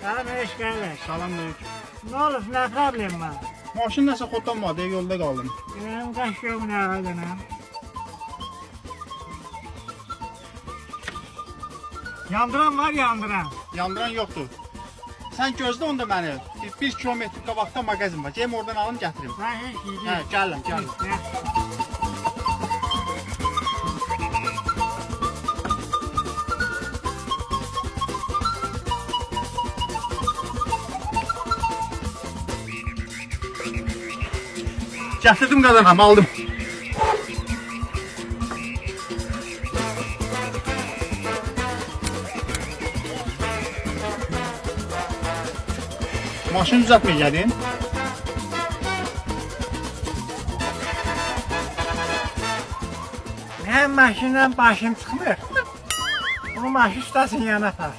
Salam eş kardeş. Salamünaleyküm. Ne olur, ne problem var? Maşın nəsə xodlanmadı, yolda qaldım. Benim kaş yok ne ağacına. Yandıran var, yandıran. Yandıran yoxdur. Sən gözlə onda məni. Bir kilometr qabaqda mağazin var. Geyim oradan alım gətirim. Ben hiç Hə, gideyim. gəlirəm. Gətirdim qadanam, aldım. Maşını düzəltməyə gəlin. Benim maşından başım çıkmıyor. Bu maşın ustasını yana apar.